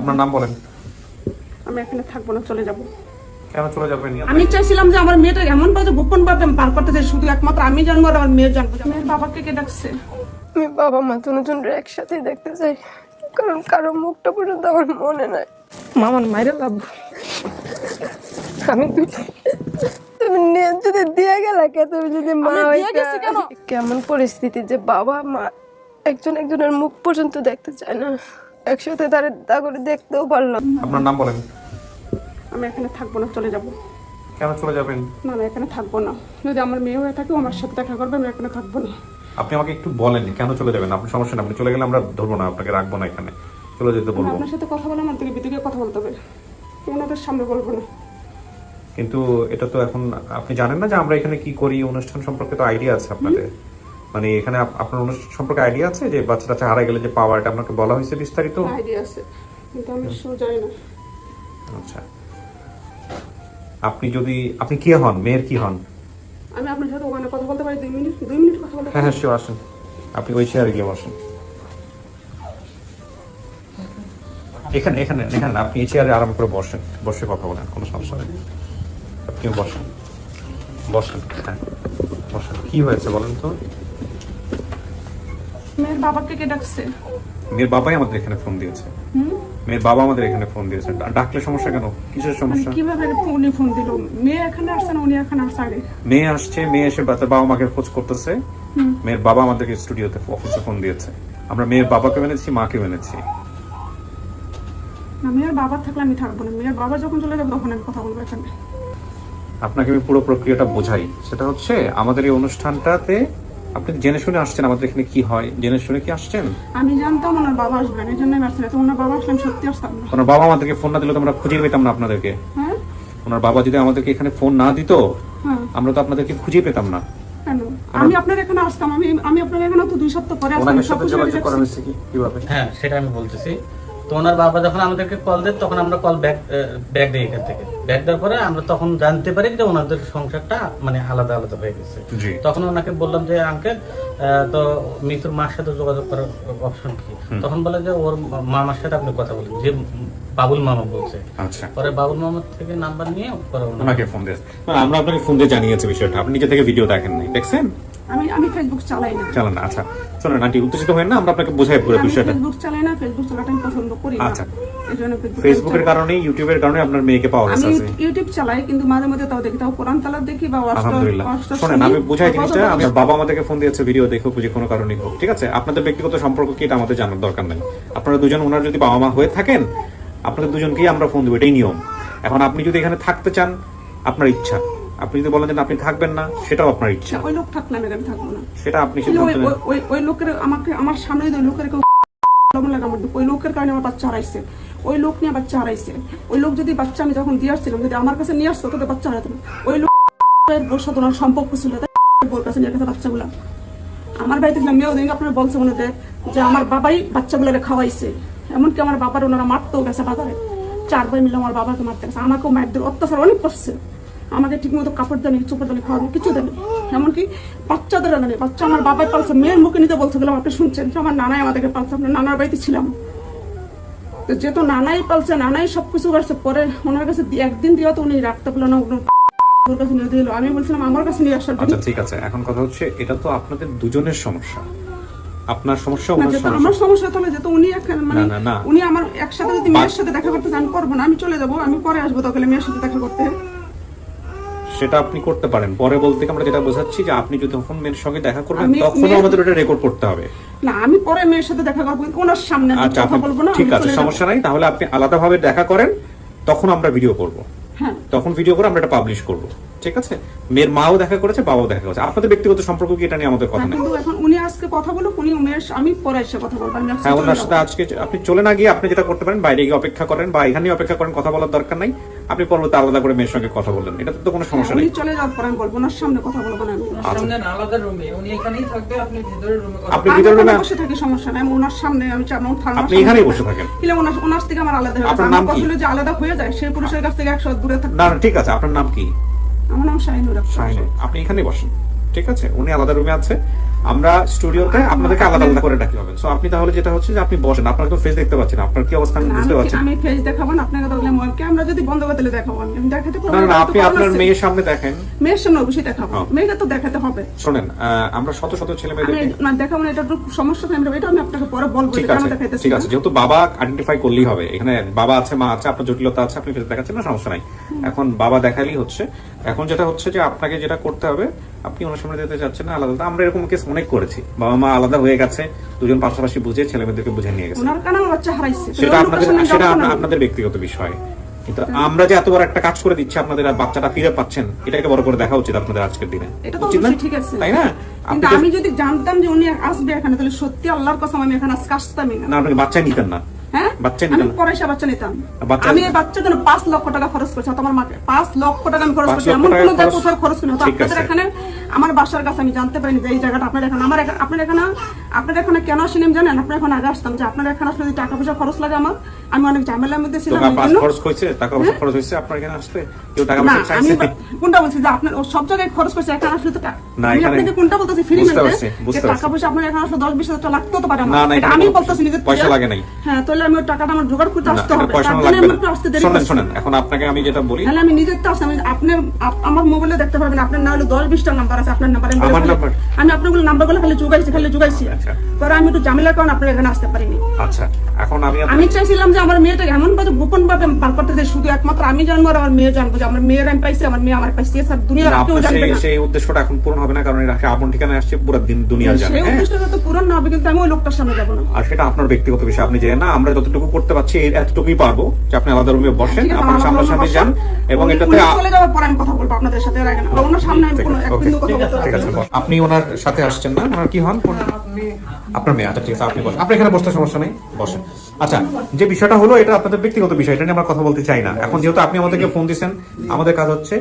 আপনার নাম বলেন। আমি এখানে থাকবো না, চলে যাব। কেন চলে যাবেন? আমি চাইছিলাম যে আমার মেয়েটা এমন ভাবে গোপন ভাবে পার করতে চাই, শুধু একমাত্র আমি জানবো আর আমার মেয়ে জানবো। মেয়ের বাবাকে কে ডাকছে? আমি বাবা মা দুজনের একসাথে দেখতে চাই, কারণ কারো মুখটা পর্যন্ত আমার মনে নাই। মামার মায়ের লাভ আমি তুমি নিয়ে যদি দিয়ে গেলে কে, তুমি যদি মা কেমন পরিস্থিতি যে বাবা মা একজনের মুখ পর্যন্ত দেখতে চায় না, একসাথে তারা করে দেখতেও পারলাম। আপনার নাম বলেন। আমি এখানে থাকবো না, চলে যাব। কেন চলে যাবেন? না আমি এখানে থাকবো না। যদি আমার মেয়ে হয়ে থাকে আমার সাথে দেখা করবে, আমি এখানে থাকবো না। আপনি আমাকে একটু বলেন কেন চলে যাবেন? আপনি সমস্যা না, আপনি চলে গেলে আমরা ধরবো না, আপনাকে রাখবো না, এখানে চলে যেতে বলবো। আপনার সাথে কথা বলে আমার দিকে বিদিকে কথা বলতে হবে, ওনাদের সামনে বলবো না। কিন্তু এটা তো এখন আপনি জানেন না যে আমরা এখানে কি করি, অনুষ্ঠান সম্পর্কে তো আইডিয়া আছে আপনাদের? মানে এখানে আপনার অনুষ্ঠান সম্পর্কে আইডিয়া আছে যে বাচ্চাটা হারিয়ে গেলে যে পাওয়ার, এটা আপনাকে বলা হয়েছে বিস্তারিত? আইডিয়া আছে, কিন্তু আমি জানি না। আচ্ছা, আপনি কি হন? মেয়ের কি হন? আমি আপনার সাথে ওখানে কথা বলতে পারি 2 মিনিট কথা বলতে পারি? হ্যাঁ শিওর, আসেন। আপনি ওই চেয়ারে গিয়ে বসেন। এখানে এখানে এখানে আপনি এই চেয়ারে আরাম করে বসেন, বসে কথা বলেন, কোনো সমস্যা নেই। আপনি বসেন, বসেন। হ্যাঁ বসেন। কি হয়েছে বলেন তো? মেয়ের বাবাকে কে ডাকছে? মেয়ের বাবাই আমাদের এখানে ফোন দিয়েছে। মেয়ের বাবা আমাদের এখানে ফোন দিয়েছে। ডাকলে সমস্যা কেন? কিসের সমস্যা? কিভাবে উনি ফোন দিল? মেয়ে এখানে আসছে না, উনি এখানে আসছে আগে? মেয়ে আসছে, মেয়ে এসে তার বাবা মাকে খোঁজ করতেছে। মেয়ের বাবা আমাদেরকে স্টুডিওতে অফিসে ফোন দিয়েছে। আমরা মেয়ের বাবাকে মেনেছি, মাকে মেনেছি। না, মেয়ের বাবা থাকলে আমি থাকবো না। মেয়ের বাবা যখন চলে যাবে তখন আমি কথা বলবো এখানে। আপনাকে আমি পুরো প্রক্রিয়াটা বোঝাই। সেটা হচ্ছে আমাদের এই অনুষ্ঠানটাতে আপনি জেনে শুনে আসছেন আমাদের এখানে কি হয়, জেনে শুনে কি আসছেন? আমি জানতাম ওনার বাবা আসবেন, এই জন্য আমি আসছি না। তো ওনার বাবা আসলে আমি সত্যি আসতাম না। ওনার বাবা আমাদেরকে ফোন না দিলে তো আমরা খুঁজে পেতাম না আপনাদেরকে। হ্যাঁ, ওনার বাবা যদি আমাদেরকে এখানে ফোন না দিত, হ্যাঁ, আমরা তো আপনাদেরকে খুঁজে পেতাম না। কেন? আমি আপনার এখানে আসতাম। আমি আপনার এখানে তো 2 সপ্তাহ পরে আসতাম। ওনার সাথে যোগাযোগ করা হয়েছে কিভাবে? হ্যাঁ, সেটা আমি বলতেছি। তো ওনার বাবা যখন আমাদেরকে কল দেয় তখন আমরা কল ব্যাক দিই এখান থেকে। ব্যাক দেওয়ার পরে আমরা তখন জানতে পারি যে ওনাদের সংসারটা মানে আলাদা আলাদা হয়ে গেছে। তখন ওনাকে বললাম যে আঙ্কেল, তো মৃত্যুর মার সাথে যোগাযোগ করার অপশন কি? তখন বলে যে ওর মামার সাথে আপনি কথা বলেন, যে বাবুল মামা বলছে। আচ্ছা, পরে বাবুল মামার থেকে নাম্বার নিয়ে পরে ওনাকে ফোন দিয়েছে। আমরা আপনাকে ফোন দিয়ে জানিয়েছি বিষয়টা, আপনি নিজে থেকে ভিডিও দেখেন নাই, দেখছেন? আমি ফেসবুক চালাই না। চালান না? আচ্ছা শোনেন আন্টি, উত্তেজিত হয় না, আমরা আপনাকে বোঝাই পুরো বিষয়টা। ফেসবুক চালাই না, ফেসবুক চালাটা আমি পছন্দ করি না। আচ্ছা, এইজন্য ফেসবুকের কারণে, ইউটিউবের কারণে আপনার মেয়েকে পাওয়া গেছে। আমি ইউটিউব চালাই, কিন্তু মাঝে মধ্যে তাও দেখি, তাও কোরআন তালাত দেখি বা আলহামদুলিল্লাহ। শোনেন আমি বুঝাই জিনিসটা, আমার বাবা আমাদেরকে ফোন দিয়েছে, ভিডিও দেখো বুঝে কোনো কারণেই হোক, ঠিক আছে? আপনাদের ব্যক্তিগত সম্পর্ক কি এটা আমাদের জানার দরকার নাই। আপনারা দুজন ওনার যদি বাবা মা হয়ে থাকেন, আপনাদের দুজনকেই আমরা ফোন দেবো, এটাই নিয়ম। এখন আপনি যদি এখানে থাকতে চান, আপনার ইচ্ছা। আপনি যদি বলেন যে আপনি থাকবেন না, সেটাও আপনার ইচ্ছা। ওই লোক থাকলে আমি থাকবো না, সেটা আপনি সিদ্ধান্ত নেন। ওই লোকের আমার সামনে ওই লোকের ওই লোকের কারণে আমার বাচ্চা হারাইছে। ওই লোক নিয়ে বাচ্চা হারাইছে। ওই লোক যদি বাচ্চা আমি যখন দিয়ে আসছিলাম, যদি আমার কাছে নিয়ে আসতো তাদের বাচ্চা হারাতো না। ওই লোকের বোর সাথে ওনার সম্পর্ক ছিল, বোর কাছে নিয়ে গেছে বাচ্চাগুলা। আমার বাড়িতে ছিলাম, মেয়েও দেখে আপনার বলছে মনে যে আমার বাবাই বাচ্চাগুলোরে খাওয়াইছে। এমনকি আমার বাবার ওনারা মারতেও গেছে বাজারে, 4 ভাই মিলে আমার বাবাকে মারতে গেছে। আমাকেও মারদের অত্যাচার অনেক করছে। আমাকে ঠিক মতো কাপড় দানি, চোপড় দানি, খাওয়ানো কিছু দেনি। এমনকি বাচ্চাদের দানি, বাচ্চা আমার বাবাই পালছে। মেয়ের মুখে নিতে বলছে গেলাম, আপনি শুনছেন যে আমার নানাই আমাদেরকে পালছে। আপনার নানার বাড়িতে ছিলাম, তো যেহেতু নানাই পালছে, নানাই সবকিছু করছে। পরে ওনার কাছে একদিন দিয়ে তো উনি রাখতে পারলো না, ওর কাছে নিয়ে দিল। আমি বলছিলাম আমার কাছে নিয়ে আসার জন্য। আচ্ছা ঠিক আছে, এখন কথা হচ্ছে এটা তো আপনাদের দুজনের সমস্যা, আপনার সমস্যা, ওনার সমস্যা। আমার সমস্যা তাহলে যেহেতু উনি মানে না, উনি আমার একসাথে যদি মেয়ের সাথে দেখা করতে চান, করবো না, আমি চলে যাবো। আমি পরে আসবো তাহলে মেয়ের সাথে দেখা করতে। সেটা আপনি করতে পারেন। পরে বলতে আমরা যেটা বোঝাচ্ছি যে আপনি যদি তখন মেয়ের সঙ্গে দেখা করবেন, তখন আমাদের ওটা রেকর্ড করতে হবে। না, আমি পরে মেয়ের সাথে দেখা করবো, ওনার সামনে কথা বলবো না। ঠিক আছে, সমস্যা নাই। তাহলে আপনি আলাদাভাবে দেখা করেন, তখন আমরা ভিডিও করব। হ্যাঁ, তখন ভিডিও করে আমরা এটা পাবলিশ করব, ঠিক আছে? মেয়ের মাও দেখা করেছে, বাবাও দেখা করেছে। আপনাদের ব্যক্তিগত সম্পর্ক কি এটা নিয়ে আমাদের কথা নেই। কিন্তু এখন উনি আজকে কথা বলুক, উনি মেয়ের, আমি পরে এসে কথা বলবো। হ্যাঁ, ওনার সাথে আজকে আপনি চলে না গিয়ে আপনি যেটা করতে পারেন, বাইরে গিয়ে অপেক্ষা করেন বা এখানেই অপেক্ষা করেন, কথা বলার দরকার নাই। আপনি পরবর্তী আলাদা করে মেয়ের সঙ্গে কথা বললেন, এটা তো কোনো সমস্যা নেই। উনি চলে যাওয়ার পরে আমি বলবো, ওনার সামনে কথা বলবো না। সামনে না, আলাদা রুমে উনি এখানেই থাকবে, আপনি ভিতরের রুমে কথা আপনি ভিতরে রুমে বসে থাকি, সমস্যা নাই। আমি ওনার সামনে, আমি আপনি এখানেই বসে থাকেন। কিলে ওনার থেকে আমার আলাদা হয়ে আপনার নাম কি? যে আলাদা হয়ে যায়, সেই পুরুষের কাছ থেকে 100 দূরে থাকে। না ঠিক আছে, আপনার নাম কি? আমার নাম শাহিনুর আক্তার। আপনি এখানেই বসেন, ঠিক আছে? উনি আলাদা রুমে আছে, আমরা স্টুডিওতে আপনাদেরকে আলাদা আলাদা করে ডাকি হবে। সো আপনি তাহলে যেটা হচ্ছে যে আপনি বসেন, আপনার তো ফেস দেখতে পাচ্ছেন, আপনার কি অবস্থা আমি বুঝতে পারছি। আমি ফেস দেখাবো না আপনাকে, তো ক্যামেরা যদি বন্ধ করে দিলে দেখাবো, আমি দেখাতে পারবো না, আপনি আপনার মেয়ের সামনে দেখেন। মেয়ের সামনে অবশ্যই দেখাবো, মেয়েকে তো দেখাতে হবে। শোনেন, আমরা শত শত ছেলে মেয়েদের না দেখাবো না, এটা একটু সমস্যা থাকে, এটা আমি আপনাকে পরে বলবো। ঠিক আছে, ঠিক আছে, যেহেতু বাবা আইডেন্টিফাই করলেই হবে, এখানে বাবা আছে, মা আছে, আপনার জটিলতা আছে, আপনি ফেস দেখাচ্ছেন না, সমস্যা নাই। এখন বাবা দেখালেই হচ্ছে। এখন যেটা হচ্ছে যে আপনাকে যেটা করতে হবে, আপনি ওনার সামনে যেতে চাচ্ছেন না আলাদা। আমরা এরকম কেস অনেক করেছি, বাবা মা আলাদা হয়ে গেছে, দুজন পাশাপাশি বুঝে ছেলে মেয়েদেরকে বুঝে নিয়ে গেছে। ওনার কারণে আমার বাচ্চা হারাইছে, সেটা আপনাদের ব্যক্তিগত বিষয়, কিন্তু আমরা যে এত বড় একটা কাজ করে দিচ্ছি আপনাদের, আর বাচ্চাটা ফিরে পাচ্ছেন, এটাকে বড় করে দেখা উচিত আপনাদের আজকের দিনে, এটা তো উচিত না? অবশ্যই ঠিক আছে, তাই না? কিন্তু আমি যদি জানতাম যে উনি আসবে এখানে, তাহলে সত্যি আল্লাহর কসম আমি এখানে আজকে আসতামই না। না, আপনাকে বাচ্চা নিতেন না। হ্যাঁ, বাচ্চা আমি নিতেন না। পয়সা বাচ্চা নিতাম। বাচ্চা- আমি এই বাচ্চার জন্য 5 লক্ষ টাকা খরচ করছি, তোমার মাকে 5 লক্ষ টাকা আমি খরচ 5 করছি, লক্ষ এমন টাকা কোনো জায়গায় খরচ- কোথাও খরচ করি না। তো ঠিক আপনাদের আছে। এখানে আমার বাসার কাছে আমি জানতে পারিনি যে এই জায়গাটা আপনার এখানে, আপনার এখানে কেন আসেনি আমি জানেন? আপনার এখানে আগে আসতাম যে আপনার এখানে আসলে যদি টাকা পয়সা খরচ লাগে আমার, আমি অনেক ঝামেলার মধ্যে ছিলাম। টাকা এই পাস জন্য- খরচ হয়েছে, টাকা পয়সা খরচ হয়েছে আপনার এখানে আসতে? কেউ টাকা না, পয়সা আমি চাইছে? কোনটা বলছি যে আপনার ও সব জায়গায় খরচ করছে, এখানে আসলে তো না, আমি এখানে- আপনাকে কোনটা বলতেছি ফ্রি বুঝতে মেন্টে, পারছি, যে বুঝতে টাকা পারছি। পয়সা আপনার এখানে আসলে 10-20 হাজার লাগতে তো পারে না, না, এটা এখানে আমি কোনো বলতেছি নিজে পয়সা লাগে নাই। হ্যাঁ, তাহলে আমি ওই টাকাটা আমার জোগাড় করতে না, আসতে এটা হবে, পয়সা তার জন্য লাগবে আমি না। একটু আসতে দেরি শোনেন, করছি। শোনেন, এখন আপনাকে আমি যেটা বলি, তাহলে আমি নিজে তো আসতে, আপনার আমার মোবাইলে দেখতে পারবেন, আপনার না হলে 10-20টা নাম্বার আছে, আপনার নাম্বার আমার নাম্বার? আমি আপনার নাম্বারগুলো খালি জোগাইছি। আচ্ছা। পরে আমি একটু ঝামেলার কারণে আপনার এখানে আসতে পারিনি। আচ্ছা, এখন আমি আমি চাইছিলাম যে আমার মেয়েটাকে এমন ভাবে গোপন ভাবে বার করতে, যে শুধু একমাত্র আমি জানবো আর আমার মেয়ে জানবো যে আমার মেয়ের আমি পাইছি, আমার মেয়ে আমার পাইছি, স্যার দুনিয়ার না, কেউ আপনার জানবে না। সেই উদ্দেশ্যটা এখন পূরণ হবে না, কারণ এটা আপন ঠিকানায় আসছে, পুরো দুনিয়া জানে। সেই হ্যাঁ? উদ্দেশ্যটা তো পূরণ না হবে, কিন্তু আমি ওই লোকটার সামনে যাবো না। আর সেটা আপনার ব্যক্তিগত বিষয়, আপনি যে না, আমরা যতটুকু করতে পারছি এতটুকুই পারবো, যে আপনি আলাদা রুমে বসেন, ঠিক আছে, আপনার আমার সামনাসামনি যান, এবং উনি এটাতে চলে যাওয়ার পর আমি কথা বলবো আপনাদের সাথে, এর আগে না। ওনার সামনে আমি কোনো এক বিন্দু কথা বলতে ঠিক আছে, পারবো না। আপনি ওনার সাথে আসছেন না? ওনার কি হন? আপনার মেয়ে? আচ্ছা, ঠিক আছে, আপনি বসেন, আপনি এখানে বসতে সমস্যা নেই, বসেন। আচ্ছা, যে বিষয়টা হলো, এটা আপনাদের ব্যক্তিগত বিষয়, এটা নিয়ে আমরা কথা বলতে চাই না। এখন যেহেতু আপনি আমাদেরকে ফোন দিচ্ছেন, আমাদের কাজ হচ্ছে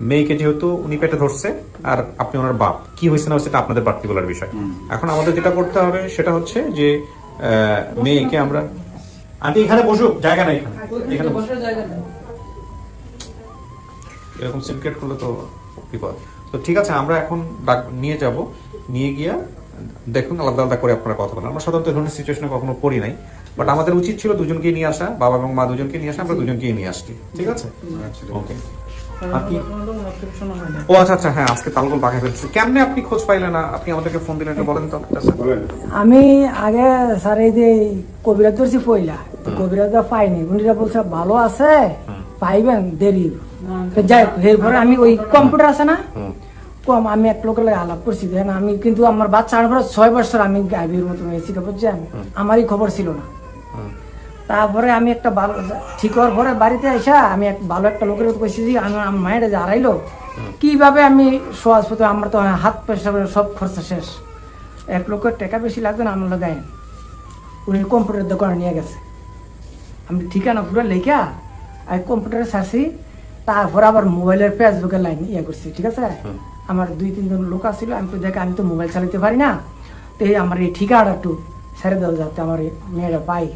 মেয়েকে, যেহেতু উনি পেটে ধরছে আর আপনি ওনার বাপ, কি হয়েছে না হয়েছে এটা আপনাদের পার্টিকুলার বিষয়। এখন আমাদের যেটা করতে হবে সেটা হচ্ছে যে মেয়েকে আমরা, আন্টি এখানে বসুক, জায়গা নাই এখানে, এখানে বসুক। বসার জায়গা নেই। এরকম সিনক্রেট করলে তো বিপদ। তো ঠিক আছে, আমরা এখন নিয়ে যাব, নিয়ে গিয়া দেখুন আলাদা আলাদা করে আপনারা কথা বলেন। আমরা সাধারণত এই ধরনের সিচুয়েশনে কখনো পড়ি নাই, বাট আমাদের উচিত ছিল দুজনকে নিয়ে আসা, বাবা এবং মা দুজনকে নিয়ে আসা, আমরা দুজনকেই নিয়ে আসছি। ঠিক আছে, ওকে। আপনি ও আচ্ছা আচ্ছা, হ্যাঁ, আজকে তালগোল পাকা ফেলছে। কেমনে আপনি খোঁজ পাইলেন না? আপনি আমাদেরকে ফোন দিলেন, এটা বলেন তো। আমি আগে স্যার এই যে কবিরাজ ধরছি পয়লা, তো কবিরাজ পাইনি, উনিরা বলছে ভালো আছে, পাইবেন দেরি। তো যাই হোক, এরপরে আমি ওই কম্পিউটার আছে না, কম আমি এক লোকের লাগে আলাপ করছি, দেখেন আমি কিন্তু আমার বাচ্চা আনার পরে 6 বছর আমি গাইবির মতো হয়েছি, বুঝছেন, আমারই খবর ছিল না। তারপরে আমি একটা ভালো ঠিক হওয়ার পরে বাড়িতে এসে আমি এক ভালো একটা লোকের কইছি যে আমার মায়ের যে হারাইলো, কিভাবে আমি সহজ পথে, আমার তো হাত পয়সা সব খরচা শেষ, এক লোকের টাকা বেশি লাগবে না আমার লাগায়, উনি কম্পিউটার দোকানে নিয়ে গেছে, আমি ঠিকানা পুরো লেখা আমি কম্পিউটারে ছাড়ছি, তারপরে আবার মোবাইলের ফেসবুকের লাইন করছি। ঠিক আছে, আমার 2-3 জন লোক আসছিল, আমি তো দেখে আমি তো মোবাইল চালাতে পারি না, তো এই আমার এই ঠিকানাটা একটু ছেড়ে দেওয়া, যাতে আমার এই মেয়েরা পাই,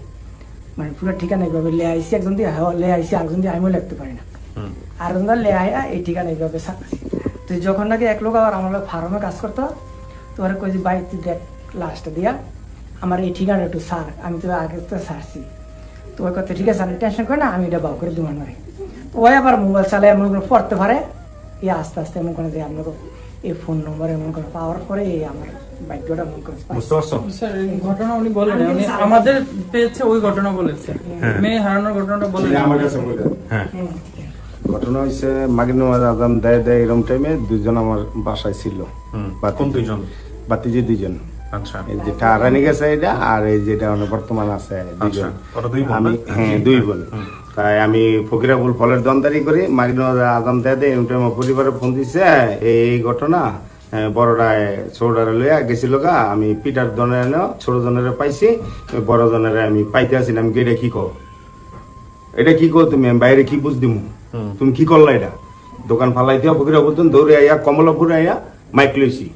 মানে পুরো ঠিকানা এইভাবে লে আইসি, একজন দিয়ে লে আইসি, একজন দিয়ে আমিও লিখতে পারি না, আর লে আয়া এই ঠিকানা এইভাবে ছাড়ছি। তো যখন নাকি এক লোক আবার আমার ফার্মে কাজ করতো, তো ওরা কই যে ভাই তুই দেখ লাস্টটা দিয়া আমার এই ঠিকানা একটু ছাড়, আমি তো আগে তো ছাড়ছি। তো ওই কথা ঠিক আছে, আমি টেনশন করে না, আমি এটা বাউ করে দুমান মারি। তো ওই আবার মোবাইল চালাই এমন করে পড়তে পারে, এই আস্তে আস্তে এমন করে যে আপনাকে এই ফোন নম্বর এমন করে পাওয়ার পরে এই আমার ভাগ্যটা এমন করে পাই। বুঝতে পারছো? স্যার এই ঘটনা উনি বলেন, উনি আমাদের পেয়েছে ওই ঘটনা বলেছে, মেয়ে হারানোর ঘটনাটা বলেন আমার কাছে। হ্যাঁ, ঘটনা হয়েছে মাগরিবের আজান দেয় এরকম টাইমে দুজন আমার বাসায় ছিল। কোন দুইজন? বাতিজি দুজন, আচ্ছা, এই যেটা হারানি গেছে এটা, আর এই যেটা বর্তমান আছে দুজন। ওরা দুই বোন আমি না? হ্যাঁ 2 বোন। তাই আমি ফকিরাবুল ফলের দমদারি করি, মাগরিবের আজান দেয় এরকম টাইমে পরিবারে ফোন দিছে এই ঘটনা, বড়রায় ছোটরা লইয়া গেছিল গা, আমি পিটার জনের ছোট জনের পাইছি, বড় জনের আমি পাইতে আসি না। আমি এটা কি কো, এটা কি কো তুমি, আমি বাইরে কি বুঝ দিমু, তুমি কি করলা? এটা দোকান ফালাই দিয়া ফকিরা বলতেন, দৌড়ে আইয়া কমলাপুর আইয়া মাইক লইছি,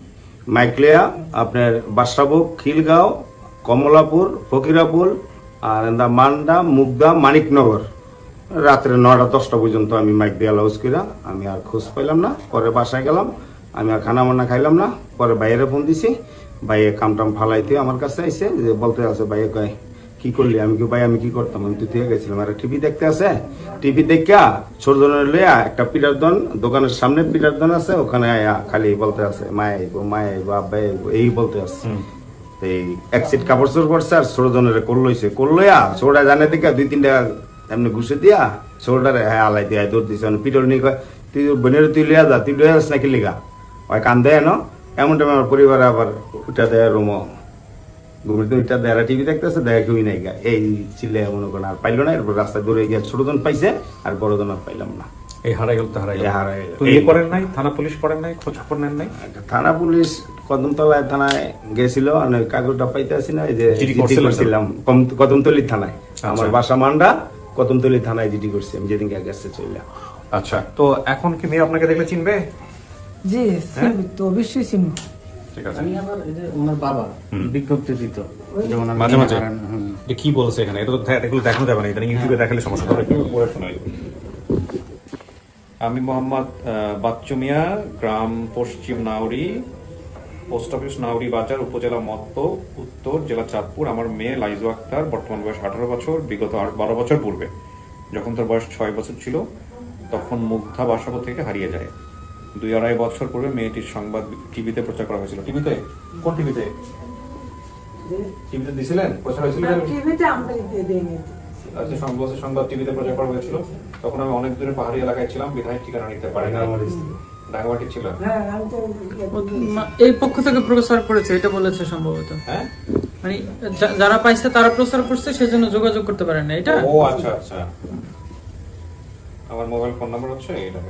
মাইক লইয়া আপনার বাদশাভোগ, খিলগাঁও, কমলাপুর, ফকিরাপুর, আর মান্ডা, মুগদা, মানিকনগর, রাত্রে 9টা-10টা পর্যন্ত আমি মাইক দিয়ে লাউজ কইরা, আমি আর খোঁজ পাইলাম না। পরে বাসায় গেলাম, আমি আর খানা মান্না খাইলাম না, পরে বাইরে ফোন দিছি, ভাইয়ে কামটাম ফালাইতে আমার কাছে আইসে যে বলতে আছে ভাইয়ে কয় কি করলি, আমি কি ভাই আমি কি করতাম, আমি তো থেকে গেছিলাম। আর টিভি দেখতে আছে, টিভি দেখা ছোটজনের লইয়া একটা পিটার দন দোকানের সামনে পিটার দন আছে, ওখানে আয়া খালি বলতে আছে মায় আইবো আব্বা আইবো এই বলতে আছে। এই এক সিট কাপড় চোর পড়ছে আর ছোটজনের করলইয়া ছোটা জানে দেখা 2-3টা এমনি ঘুষে দিয়া ছোটারে হ্যাঁ আলাই দিয়া দৌড় দিছে পিটল নিয়ে কয় তুই বোনের তুই লিয়া যা, তুই লিয়া যাস নাকি লিগা ওই কান দেয় ন এমন টাইম আমার পরিবারে আবার ওইটা দেয় রুমো ঘুমিতে ওইটা দেয় টিভি দেখতেছে দেয় কেউই নাই গা এই চিল্লে মনে করেন আর পাইলো না। এরপর রাস্তায় দৌড়ে গিয়ে ছোটজন পাইছে আর বড়জন আর পাইলাম না। এই হারাই গেল তো হারাই এই হারাই গেল। তো ইয়ে করেন নাই, থানা পুলিশ করেন নাই, খোঁজ খবর নেন নাই? থানা পুলিশ কদমতলায় থানায় গেছিল, মানে কাগজটা পাইতেছি না, এই যে জিডি জিডি করছিলেন? করছিলাম কদমতলি থানায়। আমার বাসা মান্ডা, কদমতলি থানায় জিডি করছি আমি যেদিনকে গেছে চলে। আচ্ছা, তো এখন কি মেয়ে আপনাকে দেখলে চিনবে? জি চিনবি তো, অবশ্যই চিনবো। ঠিক আছে। আমি আবার এই যে ওনার বাবা বিজ্ঞপ্তি দিত যেমন আমি মাঝে মাঝে হারান, হুম। এটা কি বলছে এখানে? এটা তো এগুলো দেখানো যাবে না, এটা ইউটিউবে দেখালে সমস্যা হবে। একটু পড়ে শোনাই। আমি মোহাম্মদ বাচ্চু মিয়া, গ্রাম পশ্চিম নাউরি, পোস্ট অফিস নাউরি বাজার, উপজেলা মত্ত, উত্তর জেলা চাঁদপুর। আমার মেয়ে লাইজু আক্তার, বর্তমান বয়স 18 বছর। বিগত 12 বছর পূর্বে যখন তার বয়স 6 বছর ছিল তখন মুগ্ধা বাসাবো থেকে হারিয়ে যায়। 2-2.5 বছর পূর্বে মেয়েটির সংবাদ টিভিতে প্রচার করা হয়েছিল। টিভিতে? কোন টিভিতে? টিভিতে দিছিলেন? প্রচার হয়েছিল? টিভিতে আমরা দেইনি। আজকে সংবাদ টিভিতে প্রচার করা হয়েছিল। তখন আমি অনেক দূরে পাহাড়ি এলাকায় ছিলাম, বিধায় ঠিকানা নিতে পারি না। ডাঙ্গামাটি ছিল। হ্যাঁ আমি তো এই পক্ষ থেকে প্রচার করেছে এটা বলেছে সম্ভবত, হ্যাঁ, মানে যারা পাইছে তারা প্রচার করছে, সেজন্য যোগাযোগ করতে পারেন না। এটা ও আচ্ছা আচ্ছা। আমার মোবাইল ফোন নাম্বার হচ্ছে এটা।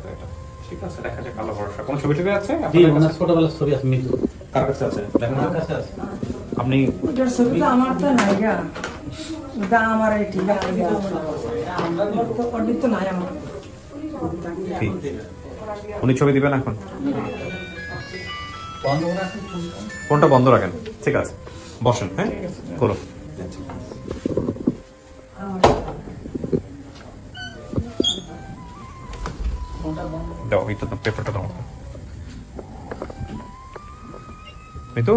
ঠিক আছে, দেখা যাক, আল্লাহ ভরসা। কোন ছবি টবি আছে জি আপনাদের ওনার কাছে? ছোটবেলার ছবি আছে মৃত্যু কার কাছে আছে? দেখেন আমার কাছে আছে। আপনি ওটার ছবি তো আমার তো নাই গা, ওটা আমার এই ঠিক আছে আমার তো অডিট তো নাই আমার। ঠিক। উনি ছবি দিবেন এখন? ফোনটা বন্ধ রাখেন। ঠিক আছে, বসেন। হ্যাঁ, করো। দাও, এই তো পেপারটা দাও। মিতু,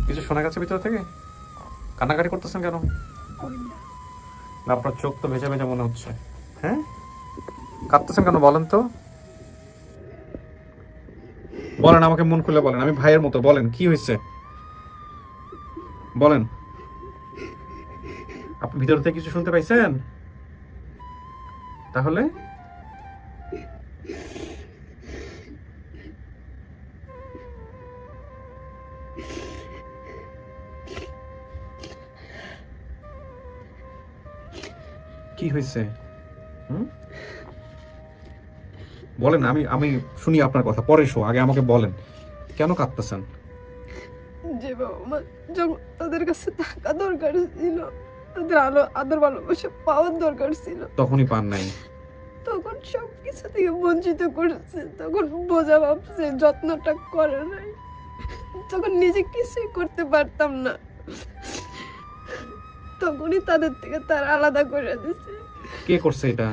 কিছু শোনা গেছে ভিতর থেকে? কান্নাকাটি করতেছেন কেন? না, আপনার চোখ তো ভেজা ভেজা মনে হচ্ছে। হ্যাঁ, কাঁদতেছেন কেন বলেন তো? বলেন, আমাকে মন খুলে বলেন, আমি ভাইয়ের মতো। বলেন কি হয়েছে, বলেন। আপনি ভিতর থেকে কিছু শুনতে পাইছেন? তাহলে কি হয়েছে? বলেন, আমি শুনি আপনার কথা, পরে শো। আগে আমাকে বলেন কেন কাঁদতেছেন? যে বাবা মা যখন তাদের কাছে টাকা দরকার ছিল, তাদের আদর ভালোবাসা পাওয়ার দরকার ছিল, তখনই পান নাই। তখন সবকিছু থেকে বঞ্চিত করছে। তখন বোঝা ভাবছে, যত্নটা করে নাই, তখন নিজে কিছুই করতে পারতাম না, তখনই তাদের থেকে তার আলাদা করে দিছে। কে করছে এটা?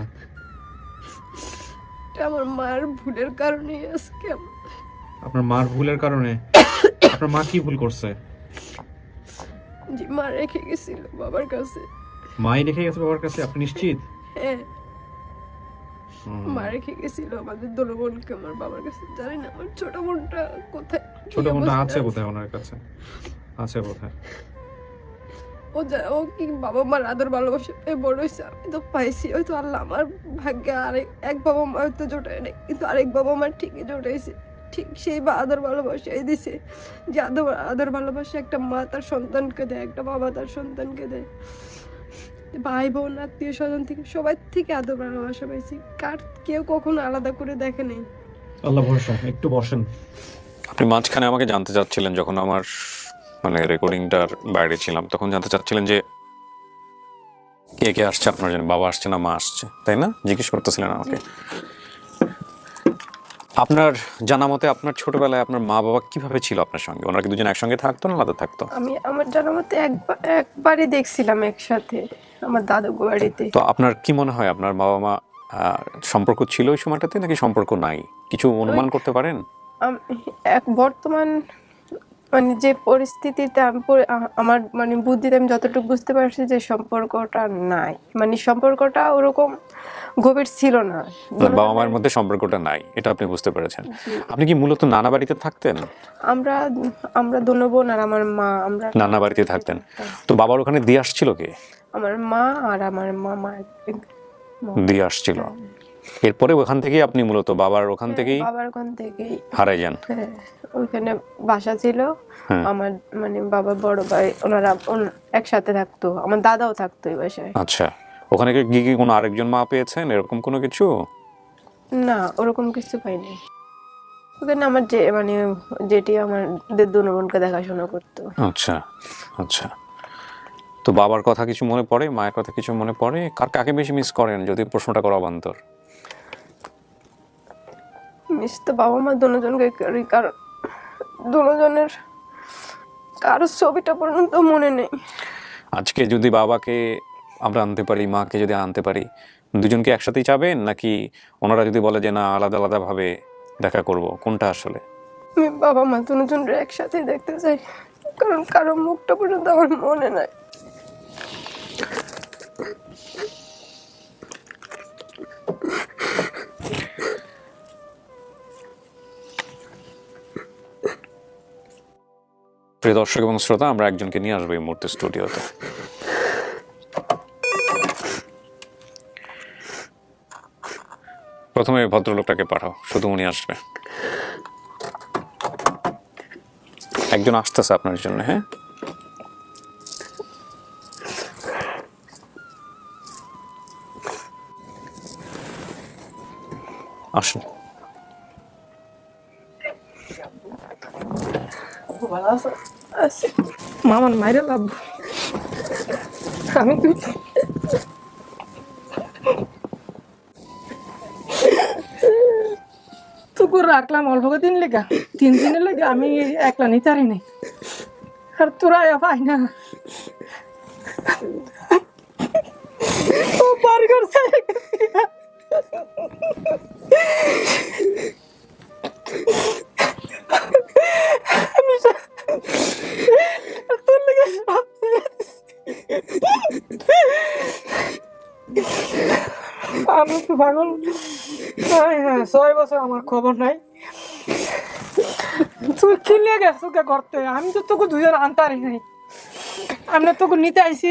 এটা আমার মার ভুলের কারণেই আজকে আপনার মার ভুলের কারণে? আপনার মা কি ভুল করছে? জি, মা রেখে গেছিল বাবার কাছে। মাই রেখে গেছে বাবার কাছে? আপনি নিশ্চিত? হ্যাঁ, মা রেখে গেছিল আমাদের দোনো বোনকে আমার বাবার কাছে। জানি না আমার ছোট বোনটা কোথায়। ছোট বোনটা আছে বোধহয় ওনার কাছে, আছে বোধহয়। ও কি বাবা মার আদর ভালোবাসা পেয়ে বড় হয়েছে, আমি তো পাইছি। হয়তো আল্লাহ আমার ভাগ্যে এক বাবা মা হয়তো জোটায় নাই, কিন্তু আরেক বাবা মার ঠিকই জোটাইছে। ঠিক সেই আদর ভালোবাসাই দিছে, যে আদর ভালোবাসা একটা মা তার সন্তানকে দেয়, একটা বাবা তার সন্তানকে দেয়। ভাই বোন আত্মীয় স্বজন থেকে সবাই থেকে আদর ভালোবাসা পাইছি, কেউ কখনো আলাদা করে দেখে নেই। আল্লাহ ভরসা। একটু বসেন। আপনি মাঝখানে আমাকে জানতে চাচ্ছিলেন, যখন আমার মানে রেকর্ডিংটার বাইরে ছিলাম, তখন জানতে চাচ্ছিলেন যে কে কে আসছে আপনার জন্য, বাবা আসছে না মা আসছে, তাই না? জিজ্ঞেস করতেছিলেন আমাকে। আপনার জানা মতে আপনার ছোটবেলায় আপনার মা বাবা কিভাবে ছিল আপনার সঙ্গে? ওনারা কি দুজন একসঙ্গে থাকতো না আলাদা থাকতো? আমি আমার জানার মতে একবারই দেখছিলাম একসাথে আমার দাদু বাড়িতে। তো আপনার কি মনে হয়, আপনার বাবা মা সম্পর্ক ছিল ওই সময়টাতে নাকি সম্পর্ক নাই? কিছু অনুমান করতে পারেন? বর্তমান মানে যে পরিস্থিতিতে আমার মানে বুদ্ধিতে আমি যতটুকু বুঝতে পারছি যে সম্পর্কটা নাই, মানে সম্পর্কটা ওরকম গভীর ছিল না। বাবা মায়ের মধ্যে সম্পর্কটা নাই, এটা আপনি বুঝতে পেরেছেন। আপনি কি মূলত নানা বাড়িতে থাকতেন? আমরা আমরা দুনো বোন আর আমার মা, আমরা নানা বাড়িতে থাকতেন। তো বাবার ওখানে দিয়ে আসছিল কে? আমার মা আর আমার মামা দিয়ে আসছিল। এরপরে ওখান থেকেই আপনি মূলত বাবার ওখান থেকেই বাবার ওখান থেকেই হারাই যান। হ্যাঁ, ওইখানে বাসা ছিল। হ্যাঁ। আমার মানে বাবা বড় ভাই ওনারা একসাথে থাকতো, আমার দাদাও থাকতো এই বাসায়। আচ্ছা, ওখানে গিয়ে কি কোনো আরেকজন মা পেয়েছেন এরকম কোনো কিছু? না, ওরকম কিছু পাইনি। ওখানে আমার যে মানে যেটি আমাদের দুনো বোনকে দেখাশোনা করতো। আচ্ছা আচ্ছা। তো বাবার কথা কিছু মনে পড়ে, মায়ের কথা কিছু মনে পড়ে? কাকে বেশি মিস করেন যদি প্রশ্নটা করা অবান্তর? মিস তো বাবা মা দুজনকে করি, কারণ দুজনের কারোর ছবিটা পর্যন্ত মনে নেই। আজকে যদি বাবাকে আমরা আনতে পারি, মাকে যদি আনতে পারি, দুজনকে একসাথেই যাবেন নাকি ওনারা যদি বলে যে না আলাদা আলাদা ভাবে দেখা করব, কোনটা আসলে? আমি বাবা মা দুজনের একসাথেই দেখতে চাই, কারণ কারো মুখটা পর্যন্ত আমার মনে নাই। প্রিয় দর্শক এবং শ্রোতা, আমরা একজনকে নিয়ে আসবো এই মুহূর্তে স্টুডিওতে। প্রথমে ভদ্রলোকটাকে পাঠাও, শুধু উনি আসবে। একজন আসতেছে আপনার জন্য। হ্যাঁ, আসুন। মামান মাইরে লাভ আমি তোকে রাখলাম অল্প দিন লেগা, 3 দিনের লেগে আমি একলা নিতে পারি নাই। আর তোরা পাই না ও বাড়ি করছে। তোর লেগে আমি তো পাগল। হ্যাঁ, 6 বছর আমার খবর নাই। তুই কিনে গেছো কে করতে? আমি তো তোকে 2 জন আনতারি নাই। আমি তোকে নিতে আইছি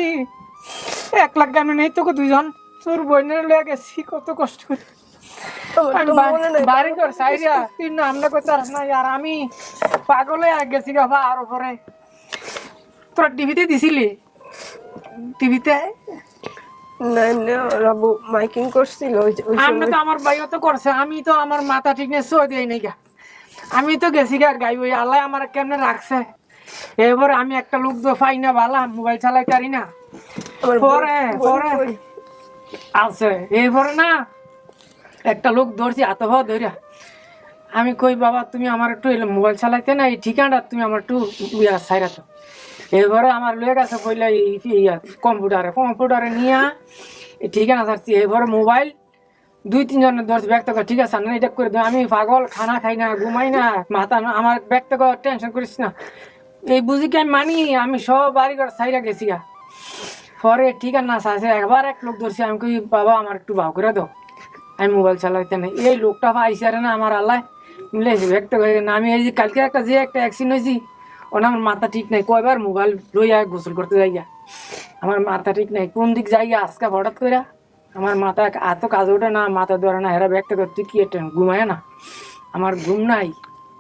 1 লাখ গামে নেই, তোকে 2 জন তোর বোনের লয়ে গেছি কত কষ্ট করে। আমি বাড়ি ঘর সাইরিয়া তুই না আমরা করতে পারস না। আর আমি পাগলে গেছি গা। আর উপরে তোরা টিভিতে দিছিলি, টিভিতে না না রাবু মাইকিং করছিল আমরা তো আমার ভাইও তো করছে। আমি তো আমার মাথা ঠিক নেই, সই দিই নাই গা। আমি তো গেছি গা গাইব, আল্লাহ আমার কেমনে রাখছে। এবার আমি একটা লোক তো পাই না, ভালো মোবাইল চালাই পারি না। পরে পরে আছে এরপরে না একটা লোক ধরছি হাত ভাও ধরিয়া। আমি কই বাবা তুমি আমার একটু মোবাইল চালাইতে না, এই ঠিকানাটা তুমি আমার একটু সাইরা তো। এবারে আমার লয়ে গেছে কইলা কম্পিউটারে নিয়ে এই ঠিকানা ছাড়ছি। এবারে মোবাইল 2-3 জনের ধরছি, ব্যক্ত কর ঠিক আছে না এটা করে দেবো। আমি পাগল, খানা খাই না, ঘুমাই না, মাথা আমার ব্যক্ত কর, টেনশন করিস না। এই বুঝি কি আমি মানি? আমি সব বাড়ি ঘর সাইরা গেছি গা। পরে ঠিকানা আছে একবার এক লোক ধরছি। আমি কই বাবা আমার একটু ভাও করে দাও, আমি মোবাইল চালাইতে নাই। এই লোকটা পাইছে না আমার আল্লাহ মিলেছে ব্যক্ত করে না। আমি এই যে কালকে একটা অ্যাক্সিডেন্ট হয়েছি, ওনা আমার মাথা ঠিক নাই। কয়বার মোবাইল লইয়া গোসল করতে যাইয়া আমার মাথা ঠিক নাই, কোন দিক যাইয়া আজকে হঠাৎ করে আমার মাথা এত কাজ ওঠে না, মাথা ধরে না। হেরা ব্যক্ত করতে কি এটা ঘুমায় না, আমার ঘুম নাই।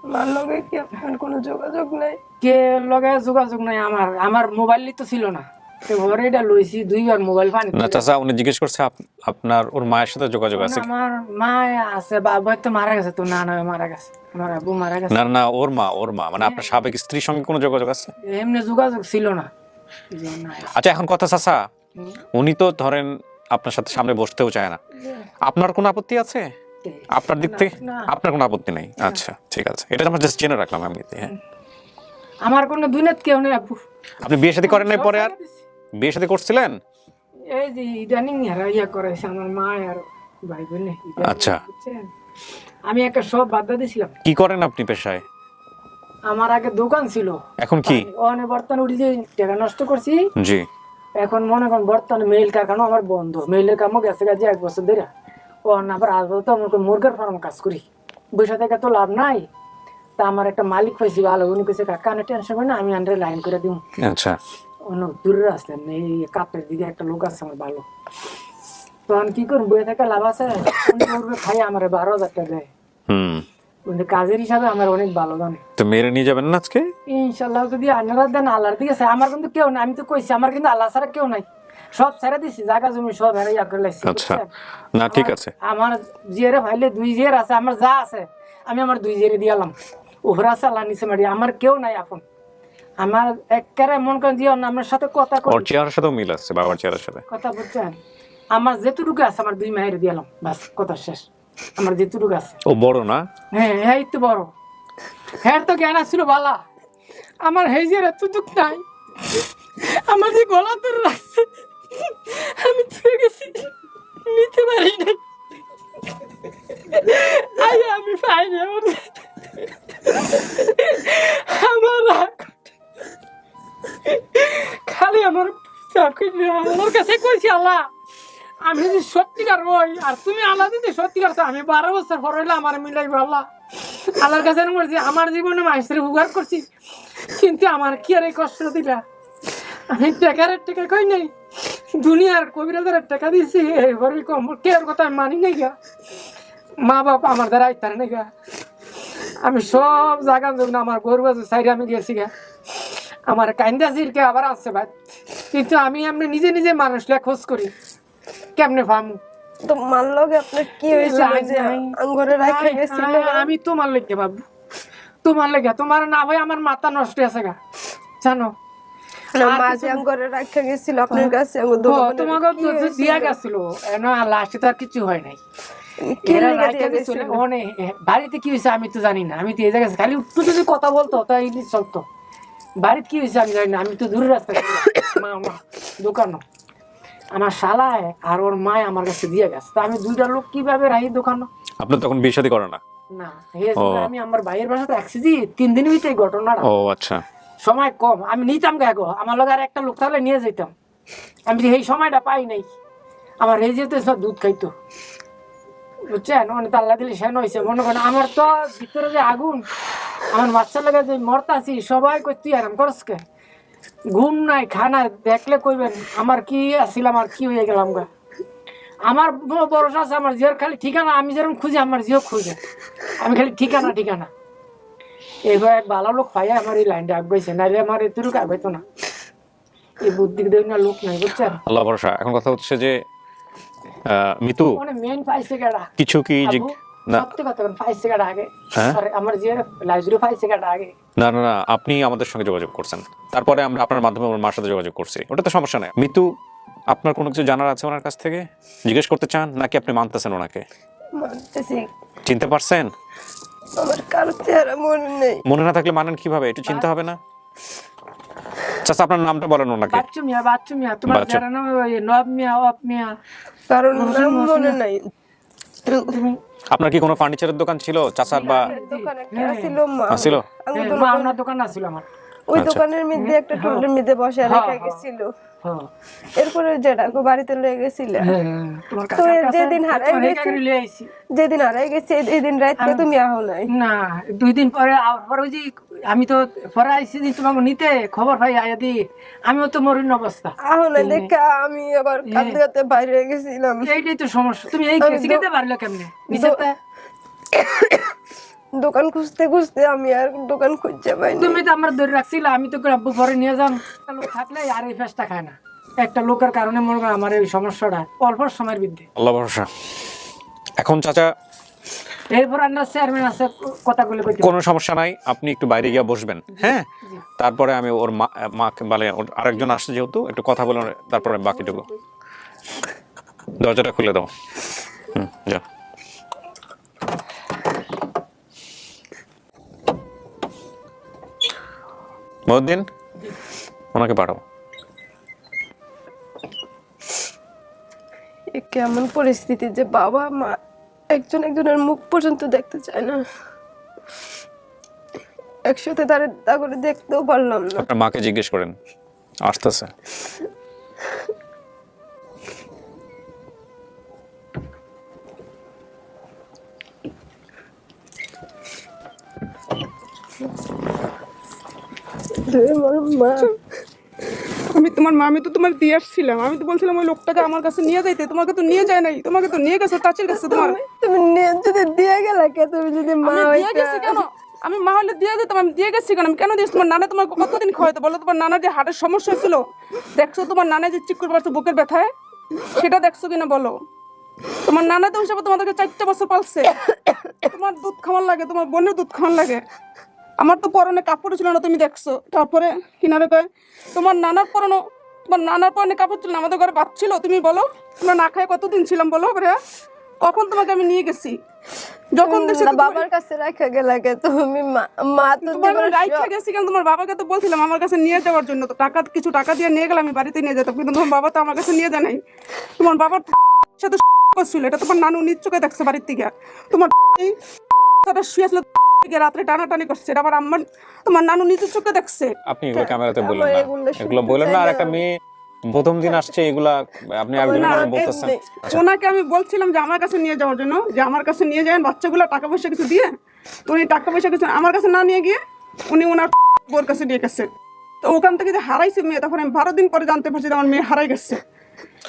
আমার লগে কি আপনার কোনো যোগাযোগ নাই? কে লগে যোগাযোগ নাই আমার, আমার মোবাইলই তো ছিল না। ঘরে এটা লইছি 2 বার মোবাইল পানি না চাচা, উনি জিজ্ঞেস করছে আপনার ওর মায়ের সাথে যোগাযোগ আছে? আমার মা আছে, বাবা তো মারা গেছে, তো না মারা গেছে, আমার আব্বু মারা গেছে। না না, ওর মা মানে আপনার সাবেক স্ত্রীর সঙ্গে কোনো যোগাযোগ আছে? এমনি যোগাযোগ ছিল না। আচ্ছা, এখন কথা চাচা, উনি তো ধরেন আপনার সাথে সামনে বসতেও চায় না, আপনার কোনো আপত্তি আছে আপনার দিক থেকে? আপনার কোনো আপত্তি নেই? আচ্ছা ঠিক আছে, এটা আমরা জাস্ট জেনে রাখলাম এমনিতে। হ্যাঁ, আমার কোনো দুনিয়াত কেউ নেই আব্বু। আপনি বিয়ে শাদী করেন নাই পরে? আর বিয়ে শাদী করছিলেন? এই যে ইদানিং ইয়া করেছে আমার মা আর ভাই বোন। আচ্ছা, আমি একটা সব বাদ দিয়েছিলাম। কি করেন আপনি পেশায়? আমার আগে দোকান ছিল, এখন কি? ওখানে বর্তমানে উঠে যে টাকা নষ্ট করছি, জি। এখন মনে করেন বর্তমানে মেইল কারখানা আমার বন্ধ, মেইলের কামও গেছে গেছে 1 বছর ধরে। ও আবার আপাতত আমার মুরগের ফার্ম কাজ করি, বসে থেকে তো লাভ নাই। তা আমার একটা মালিক হয়েছি ভালো, উনি কেছে কাকা টেনশন করে না, আমি আন্ডারে লাইন করে দিব। আচ্ছা, অনেক দূরে আসতেন, এই কাপের দিকে একটা লোক আছে আমার ভালো। তখন কি করুন, বইয়ে থেকে লাভ আছে, খাই আমার 12,000 টাকা দেয়। কিন্তু কাজের হিসাবে আমার অনেক ভালো জানে। তো মেরে নিয়ে যাবেন না আজকে? ইনশাল্লাহ যদি আপনারা দেন, আল্লাহর দিকে চাই। আমার কিন্তু কেউ নাই, আমি তো কইছি আমার কিন্তু আল্লাহ ছাড়া কেউ নাই, সব ছেড়ে দিছি, জায়গা জমি সব হেরে করে লাইছি। আচ্ছা, না ঠিক আছে। আমার জিয়ারে ভাইলে 2 জিয়ার আছে, আমার যা আছে আমি আমার 2 জিয়ারে দিয়ালাম, ওহরা আছে আল্লাহ নিচে মারি, আমার কেউ নাই আপন। আমার একেবারে মন করেন যে আমার সাথে কথা ওর চেহারার সাথেও মিল আছে, বাবার চেহারার সাথে। কথা বলছেন, আমার যেটুকু আছে আমার 2 মায়ের দিয়ালাম, বাস কথা শেষ। আমার যেটুকু আছে। ও বড় না? হ্যাঁ, এই তো বড়। হ্যাঁ তো জ্ঞান ছিল বালা, আমার হেজের এত দুঃখ নাই। আমার যে গলা ধরে রাখছে, আমি ছুঁয়ে গেছি, নিতে পারি না। আমি পাইনি আমার খালি আমার কাছে কইছি, আল্লাহ আমি যদি সত্যিকার হই আর তুমি আল্লাহ যদি সত্যিকার, আমি 12 বছর পর হইলে আমার মিলাইব আল্লাহ। আল্লাহর কাছে বলছি আমার জীবনে মাইস্ত্রি উপকার করছি, কিন্তু আমার কি আর এই কষ্ট দিলা? আমি টাকা কই নাই, দুনিয়ার কবিরাজের টাকা দিয়েছি, এবারে কম কে কথা আমি মানি নাই গা। মা বাবা আমার দ্বারা আইতার নাই গা, আমি সব জায়গা যখন আমার গরু বাজু সাইডে আমি গেছি গা, আমার কান্দা জিরকে আবার আসছে ভাই। কিন্তু আমি এমনি নিজে নিজে মানুষরা খোঁজ করি, কেমনে ভামু তো মানলো আপনার কি হয়েছিল যে আঙ্গুরে রাখে গেছিল? আমি তোমার লেগে বাবু, তোমার লেগে, তোমার না ভাই আমার মাথা নষ্ট আছে গা, জানো। মাঝে আঙ্গুরে রাখে গেছিল আপনার কাছে, তোমাকে দিয়া গেছিল না, লাস্টে তো আর কিছু হয় নাই। বাড়িতে কি হয়েছে আমি তো জানি না, আমি তো এই জায়গায় খালি একটু যদি কথা বলতো তাই চলতো। বাড়িতে কি হয়েছে আমি জানি না, আমি তো দূরের রাস্তায় দোকানও আমার শালায় আর ওর মায় আমার কাছে দিয়ে গেছে। তো আমি 2টা লোক কিভাবে রাখি দোকানও? আপনার তখন বিয়ে শাদী করে না? না, আমি আমার ভাইয়ের বাসাতে আসছি 3 দিন হইতে ঘটনাটা। ও আচ্ছা, সময় কম, আমি নিতাম গো, আমার লগে আর একটা লোক তাহলে নিয়ে যেতাম। আমি এই সময়টা পাই নাই, আমার এই যেতে সব দুধ খাইতো, বুঝছেন? অনেক আল্লাহ দিলে সেন হয়েছে। মনে করেন আমার তো ভিতরে যে আগুন, আমার বাচ্চার লাগে যে মরতাছি, সবাই কই তুই আরাম করসকে, ঘুম নাই খানা দেখলে কইবেন আমার কি আসছিল, আমার কি হয়ে গেলাম গা। আমার ভরসা আছে আমার জিওর খালি ঠিকানা, আমি যেরকম খুঁজি আমার জিও খুঁজে, আমি খালি ঠিকানা ঠিকানা। এবার এক ভালো লোক পাই আমার এই লাইনটা আগাইছে, নাইলে আমার এতটুকু আগাইতো না। এই বুদ্ধি দেয় না লোক নাই, বুঝছেন? আল্লাহ ভরসা। এখন কথা হচ্ছে যে মিতু মানে মেন পাইছে কাটা কিছু কি না, সত্যি কথা বলেন, পাইছে কাটা আগে আমার জিওর লাইজুরি পাইছে কাটা আগে। না না না, আপনি আমাদের সঙ্গে যোগাযোগ করছেন, তারপরে আমরা আপনার মাধ্যমে আমার মার সাথে যোগাযোগ করছি, ওটা তো সমস্যা নাই। মিতু, আপনার কোনো কিছু জানার আছে ওনার কাছ থেকে? জিজ্ঞেস করতে চান নাকি আপনি মানতেছেন ওনাকে? মানতেছি। চিনতে পারছেন? আমার কারো চেহারা মনে নেই। মনে না থাকলে মানেন কিভাবে? একটু চিন্তা হবে না? চাচা আপনার নামটা বলেন ওনাকে। বাচ্চু মিয়া, তোমার যারা নাম নব মিয়া, অপ মিয়া, কারণ নাম মনে নাই। আপনার কি কোনো ফার্নিচারের দোকান ছিল চাচার? বা দোকান একটা ছিল, মা ছিল? আমার দোকান আছিল আমার। ওই দোকানের মধ্যে একটা টুলের মধ্যে বসে রেখে গেছিল, এরপরে যেটা বাড়িতে লয়ে গেছিল। তো যেদিন হারাই গেছে এই দিন রাতে তুমি আহো নাই? না, 2 দিন পরে আবার ওই যে আমি তো পরে আইছি যে তোমাকে নিতে খবর পাই আয়া দি, আমিও তো মরিন অবস্থা আহো নাই দেখা আমি আবার কাঁদতে কাঁদতে বাইরে গেছিলাম। এইটাই তো সমস্যা, তুমি এই কেসি খেতে পারলে কেমনে? নিচেতে দোকান খুঁজতে খুঁজতে আমি আর দোকান খুঁজতে পাইনি। তুমি তো আমার ধরে রাখছিলে, আমি তো আব্বু পরে নিয়ে যাম। লোক থাকলে আর এই ফেসটা খায় না, একটা লোকের কারণে মনে করেন আমার এই সমস্যাটা অল্প সময়ের বৃদ্ধি। আল্লাহ ভরসা। এখন চাচা এরপর আপনার চেয়ারম্যান আছে, কথাগুলো কইতে কোনো সমস্যা নাই, আপনি একটু বাইরে গিয়ে বসবেন, হ্যাঁ? তারপরে আমি ওর মাকে বলে, ওর আরেকজন আসছে যেহেতু, একটু কথা বলে তারপরে বাকিটুকু। দরজাটা খুলে দাও। যা। মহিউদ্দিন, ওনাকে পাঠাও। কেমন পরিস্থিতি যে বাবা মা একজন একজনের মুখ পর্যন্ত দেখতে চায় না। একসাথে তা করে দেখতেও পারলাম না। আপনার মাকে জিজ্ঞেস করেন, আসতেছে। আমার মা, আমি তোমার মা, আমি তো তোমার দিয়ে আসছিলাম, আমি তো বলছিলাম ওই লোকটাকে আমার কাছে নিয়ে যাইতে, তোমাকে তো নিয়ে যায় নাই, তোমাকে তো নিয়ে গেছে চাচির কাছে। তোমার তুমি যদি দিয়ে গেলে কে, তুমি যদি মা আমি দিয়ে হইতে। গেছি কেন? আমি মা হলে দিয়ে দিতাম, আমি দিয়ে গেছি কেন? আমি কেন দিয়েছি? তোমার নানা তোমার কতদিন খাওয়াইতো বলো? তোমার নানার যে হার্টের সমস্যা ছিল দেখছো? তোমার নানা যে চিক করে পারছে বুকের ব্যথায়, সেটা দেখছো কিনা বলো? তোমার নানা তো হিসাবে তোমাদেরকে 4টা বছর পালছে। তোমার দুধ খাওয়ার লাগে, তোমার বোনের দুধ খাওয়ার লাগে। আমার তো পরনে কাপড় ছিল না, তুমি দেখছো। তারপরে কিনারে কয় তোমার নানার পরনে কাপড় ছিল না, আমাদের ঘরে ভাত ছিল। তুমি বলো আমরা না খাই কতদিন ছিলাম বলো? কখন তোমাকে আমি নিয়ে গেছি? যখন দেশে বাবার কাছে রাখা গেলে কে তুমি? মা তো তোমার রাইখা গেছি কেন? তোমার বাবাকে তো বলছিলাম আমার কাছে নিয়ে যাওয়ার জন্য, তো কিছু টাকা দিয়ে নিয়ে গেলাম, আমি বাড়িতে নিয়ে যেতাম, কিন্তু তোমার বাবা তো আমার কাছে নিয়ে যায় নাই। তোমার বাবার সাথে করছিল, এটা তোমার নানু নিজ চোখে দেখছে বাড়ির থেকে। তোমার শুয়েছিল রাত্রে টানাটানি করছে, এটা আবার তোমার নানু নিজের চোখে দেখছে। আপনি এগুলো ক্যামেরাতে বললেন না, এগুলো বললেন না। আর একটা মেয়ে প্রথম দিন আসছে, এগুলা আপনি একজনের বলতেছেন। ওনাকে আমি বলছিলাম যে আমার কাছে নিয়ে যাওয়ার জন্য, যে আমার কাছে নিয়ে যাবেন বাচ্চাগুলো, টাকা পয়সা কিছু দিয়ে। তো উনি টাকা পয়সা কিছু আমার কাছে না নিয়ে গিয়ে উনি ওনার বোর কাছে নিয়ে গেছে। তো ওখান থেকে যে হারাইছে মেয়ে, তখন আমি 12 দিন পরে জানতে পারছি যে আমার মেয়ে হারাই গেছে।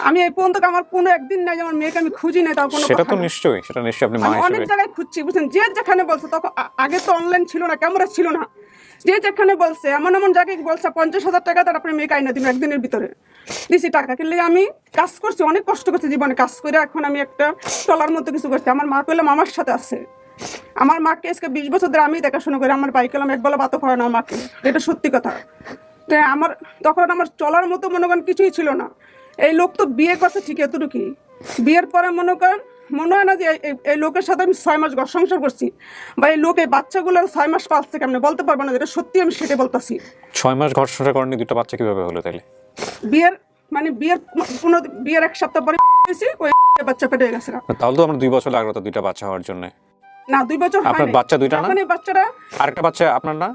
আমি এই পর্যন্ত আমার কোনো একদিন নাই যে আমার মেয়েকে আমি খুঁজি নাই। তাও কোনো সেটা তো নিশ্চয়ই, সেটা নিশ্চয়ই আপনি মা আমি অনেক হিসেবে। জায়গায় খুঁজছি, বুঝছেন, যে যেখানে বলছে। তখন আগে তো অনলাইন ছিল না, ক্যামেরা ছিল না। যে যেখানে বলছে, এমন জায়গায় বলছে 50,000 টাকা তার আপনার মেয়েকে আইনা দিন একদিনের ভিতরে দিছি টাকা। কিন্তু আমি কাজ করছি, অনেক কষ্ট করছি জীবনে, কাজ করে এখন আমি একটা টলার মতো কিছু করছি। আমার মা কইলাম আমার সাথে আছে। আমার মাকে আজকে 20 বছর ধরে আমি দেখাশোনা করি। আমার ভাই কইলাম একবেলা ভাতও খাওয়ায় না আমাকে, এটা সত্যি কথা। তো তখন আমার চলার মতো মনে করেন কিছুই ছিল না। এই লোক তো বিয়ে করছে ঠিক, এতটুকু বিয়ের পরে মনে হয় না যে এই লোকের সাথে আমি 6 মাস ঘর সংসার করছি, বা এই লোক এই বাচ্চাগুলো 6 মাস পালছে কেমনে বলতে পারবো না। এটা সত্যি, আমি সেটাই বলতেছি। 6 মাস ঘর সংসার করেনি, 2টা বাচ্চা কিভাবে হলো তাইলে? বিয়ের 1 সপ্তাহ পরে হয়েছে, ওই বাচ্চা পেটে গেছে। তাহলে তো আমরা 2 বছর লাগলো তো 2টা বাচ্চা হওয়ার জন্য। না 2 বছর আপনার বাচ্চা 2টা না? বাচ্চারা আরেকটা বাচ্চা আপনার না?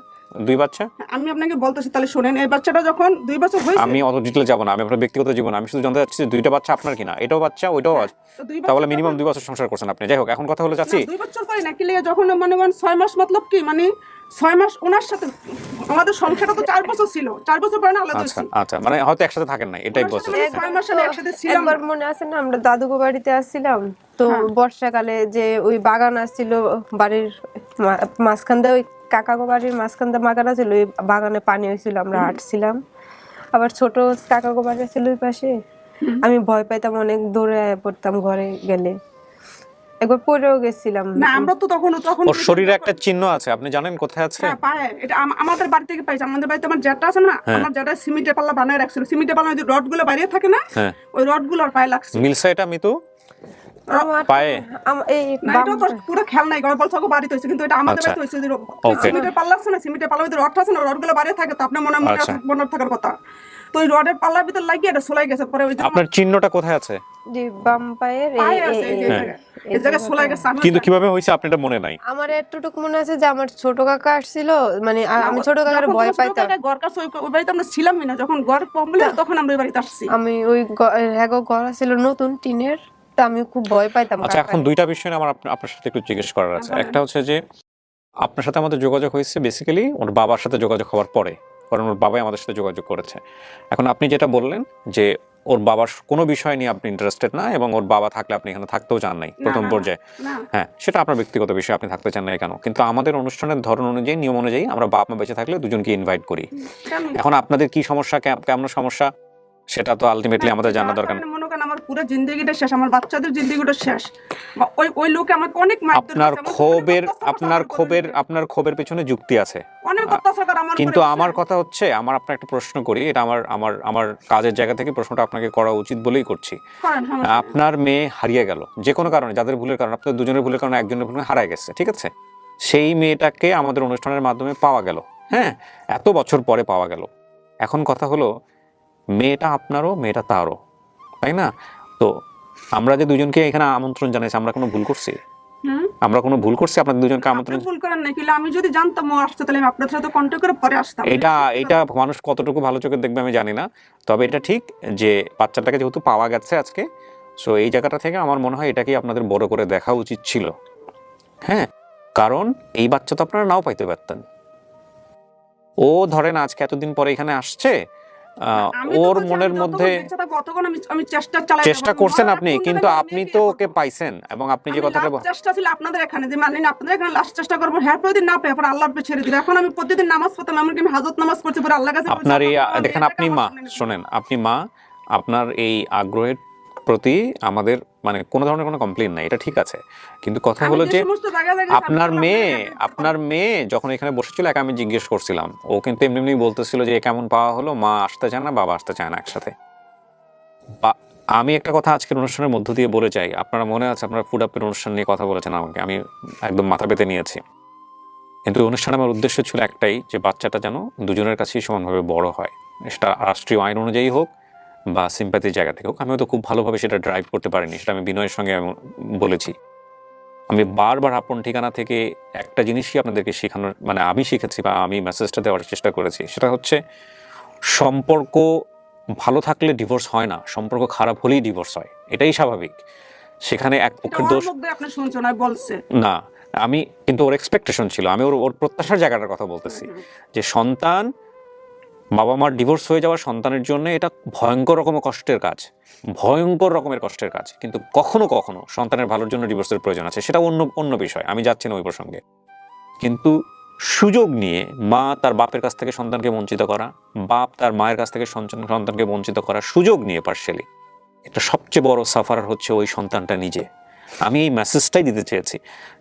2 বাচ্চা? আমি আপনাকে বলতেছি, তাহলে শোনেন। এই বাচ্চাটা যখন 2 বছর হয়েছে, আমি অত ডিটেইলে যাব না, আমি আপনার ব্যক্তিগত জীবন, আমি শুধু জানতে চাচ্ছি যে 2টা বাচ্চা আপনার কিনা, এটাও বাচ্চা ওইটাও আছে, তো 2 তাহলে মিনিমাম 2 বছর সংসার করছেন আপনি। যাই হোক, এখন কথা হলো চাচি, 2 বছর পরে না কি লেগে যখন মনে করেন 6 মাস, মতলব কি 6 মাস ওনার সাথে আমাদের সংসারটা তো 4 বছর ছিল। 4 বছর পরে না আলাদা আচ্ছা হয়েছি। আচ্ছা, মানে হয়তো একসাথে থাকেন না, এটাই বলছেন। 6 মাস আমি একসাথে ছিলাম। একবার মনে আছে না, আমরা দাদুগো বাড়িতে আসছিলাম তো বর্ষাকালে, যে ওই বাগান আসছিল বাড়ির মাঝখান দিয়ে, ওই কাকাগো বাড়ির মাঝখান দিয়ে বাগান ছিল, ওই বাগানে পানি হয়েছিল, আমরা হাঁটছিলাম। আবার ছোট কাকাগো বাড়ি ছিল ওই পাশে, আমি ভয় পাইতাম অনেক, দৌড়ে পড়তাম ঘরে গেলে, একবার পড়েও গেছিলাম। না আমরা তো তখন ওর শরীরে একটা চিহ্ন আছে, আপনি জানেন কোথায় আছে? হ্যাঁ পায়ে, এটা আমাদের বাড়ি থেকে পাইছে। আমাদের বাড়িতে আমার জ্যাঠা আছে না, আমার জ্যাঠা সিমেন্টের পাল্লা বানায় রাখছিল। সিমেন্টের পাল্লা যে রড গুলো বাইরে থাকে না, ওই রড গুলো পায়ে লাগছে। মিলছে এটা মিতু আমার পায়ে? এই না এটা তো পুরো খেয়াল নাই, গল্প সব বাড়িতে হয়েছে, কিন্তু এটা আমাদের বাড়িতে হয়েছে। সিমেন্টের পাল্লা আছে না, সিমেন্টের পাল্লার ভিতরে রড আছে না, রড গুলো বাইরে থাকে, তো আপনার মনে থাকার কথা। তো ওই রডের পাল্লার ভিতরে লাগিয়ে এটা সোলাই গেছে। পরে ওই আপনার চিহ্নটা কোথায় আছে? যে বাম পায়ের এই জায়গায় সোলাই গেছে। কিন্তু কিভাবে হয়েছে আপনি এটা মনে নাই? আমার এতটুকু মনে আছে যে আমার ছোট কাকা আসছিল, মানে আমি ছোট কাকার ভয় পাইতাম। ঘর কাছে ওই বাড়িতে আমরা ছিলামই না, যখন ঘর কমপ্লিট তখন আমরা ওই বাড়িতে আসছি। আমি ওই ঘর ছিল নতুন টিনের, তা আমি খুব ভয় পাইতাম। আচ্ছা, এখন 2টা বিষয় আমার আপনার সাথে একটু জিজ্ঞেস করার আছে। একটা হচ্ছে যে আপনার সাথে আমাদের যোগাযোগ হয়েছে বেসিক্যালি ওর বাবার সাথে যোগাযোগ হওয়ার পরে, কারণ ওর বাবাই আমাদের সাথে যোগাযোগ করেছে। এখন আপনি যেটা বললেন যে ওর বাবার কোনো বিষয় নিয়ে আপনি ইন্টারেস্টেড না, এবং ওর বাবা থাকলে আপনি এখানে থাকতেও চান নাই প্রথম পর্যায়ে। হ্যাঁ, সেটা আপনার ব্যক্তিগত বিষয়, আপনি থাকতে চান না কেন। কিন্তু আমাদের অনুষ্ঠানের ধরন অনুযায়ী, নিয়ম অনুযায়ী আমরা বাপ মা বেঁচে থাকলে দুজনকে ইনভাইট করি। এখন আপনাদের কি সমস্যা, কেমন সমস্যা, সেটা তো আলটিমেটলি আমাদের জানা দরকার। মনে করেন আমার পুরো জিন্দেগিটা শেষ, আমার বাচ্চাদের জিন্দেগিটা শেষ। ওই লোকে আমাকে অনেক আপনার ক্ষোভের পেছনে যুক্তি আছে, অনেক অত্যাচার করে আমার। কিন্তু আমার কথা হচ্ছে, আমার আপনার একটা প্রশ্ন করি, এটা আমার কাজের জায়গা থেকে প্রশ্নটা আপনাকে করা উচিত বলেই করছি। আপনার মেয়ে হারিয়ে গেল যে কোনো কারণে, যাদের ভুলের কারণে, আপনাদের দুজনের ভুলের কারণে একজনের ভুলে হারায় গেছে, ঠিক আছে? সেই মেয়েটাকে আমাদের অনুষ্ঠানের মাধ্যমে পাওয়া গেল, হ্যাঁ, এত বছর পরে পাওয়া গেল। এখন কথা হলো, মেয়েটা আপনারও, মেয়েটা তারও, তাই না? তো আমরা যে দুজনকে এখানে আমন্ত্রণ জানাইছি, আমরা কোনো ভুল করছি? আমরা কোনো ভুল করছি আপনাদের দুজনকে আমন্ত্রণ? আপনি ভুল করেন না, কিন্তু আমি যদি জানতাম ও আসছে তাহলে আমি আপনার সাথে কন্ট্যাক্ট করে পরে আসতাম। এটা মানুষ কতটুকু ভালো চোখে দেখবে আমি জানি না, তবে এটা ঠিক যে বাচ্চাটাকে যেহেতু পাওয়া গেছে আজকে, সো এই জায়গাটা থেকে আমার মনে হয় এটাকেই আপনাদের বড় করে দেখা উচিত ছিল। হ্যাঁ, কারণ এই বাচ্চা তো আপনারা নাও পাইতে পারতেন। ও ধরেন আজকে এতদিন পরে এখানে আসছে, ওর মনের মধ্যে চেষ্টা করছেন আপনি, কিন্তু আপনি তো ওকে পাইছেন, এবং আপনি যে কথাটা চেষ্টা ছিল আপনাদের এখানে যে মানে আপনাদের এখানে লাস্ট চেষ্টা করবো, হ্যাঁ প্রতিদিন না পেয়ে আল্লাহর উপরে ছেড়ে দিই। এখন আমি প্রতিদিন নামাজ পড়তাম, এমনকি আমি হাজত নামাজ পড়ছি পরে আল্লাহর কাছে। আপনার এই দেখেন, আপনি মা, শোনেন, আপনি মা, আপনার এই আগ্রহের প্রতি আমাদের মানে কোনো ধরনের কোনো কমপ্লেইন নাই, এটা ঠিক আছে, কিন্তু কথা হলো যে আপনার মেয়ে যখন এখানে বসেছিল একা আমি জিজ্ঞেস করছিলাম, ও কিন্তু এমনি এমনি বলতেছিল যে কেমন পাওয়া হলো, মা আসতে চায় না, বাবা আসতে চায় না একসাথে। আমি একটা কথা আজকের অনুষ্ঠানের মধ্য দিয়ে বলে চাই, আপনারা মনে আছে আপনারা ফুড আপের অনুষ্ঠান নিয়ে কথা বলেছেন আমাকে, আমি একদম মাথা পেতে নিয়েছি, কিন্তু অনুষ্ঠানে আমার উদ্দেশ্য ছিল একটাই, যে বাচ্চাটা যেন দুজনের কাছেই সমানভাবে বড় হয়, সেটা রাষ্ট্রীয় আইন অনুযায়ী হোক বা সিম্প্যাথির জায়গা থেকে হোক। আমি হয়তো খুব ভালোভাবে সেটা ড্রাইভ করতে পারিনি, সেটা আমি বিনয়ের সঙ্গে বলেছি। আমি বারবার আপন ঠিকানা থেকে একটা জিনিসই আপনাদেরকে শেখানোর মানে আমি শিখেছি বা আমি মেসেজটা দেওয়ার চেষ্টা করেছি, সেটা হচ্ছে সম্পর্ক ভালো থাকলে ডিভোর্স হয় না, সম্পর্ক খারাপ হলেই ডিভোর্স হয়, এটাই স্বাভাবিক। সেখানে এক পক্ষের দোষ না, আমি কিন্তু ওর এক্সপেকটেশন ছিল, আমি ওর প্রত্যাশার জায়গাটার কথা বলতেছি, যে সন্তান বাবা মার ডিভোর্স হয়ে যাওয়া সন্তানের জন্য এটা ভয়ঙ্কর রকমের কষ্টের কাজ, ভয়ঙ্কর রকমের কষ্টের কাজ, কিন্তু কখনো কখনো সন্তানের ভালোর জন্য ডিভোর্সের প্রয়োজন আছে, সেটা অন্য বিষয়, আমি যাচ্ছি না ওই প্রসঙ্গে। কিন্তু সুযোগ নিয়ে মা তার বাপের কাছ থেকে সন্তানকে বঞ্চিত করা, বাপ তার মায়ের কাছ থেকে সন্তানকে বঞ্চিত করা, সুযোগ নিয়ে পার্শিয়ালি, এটা সবচেয়ে বড় সাফারার হচ্ছে ওই সন্তানটা নিজে। আমি এই মেসেজটাই দিতে চেয়েছি,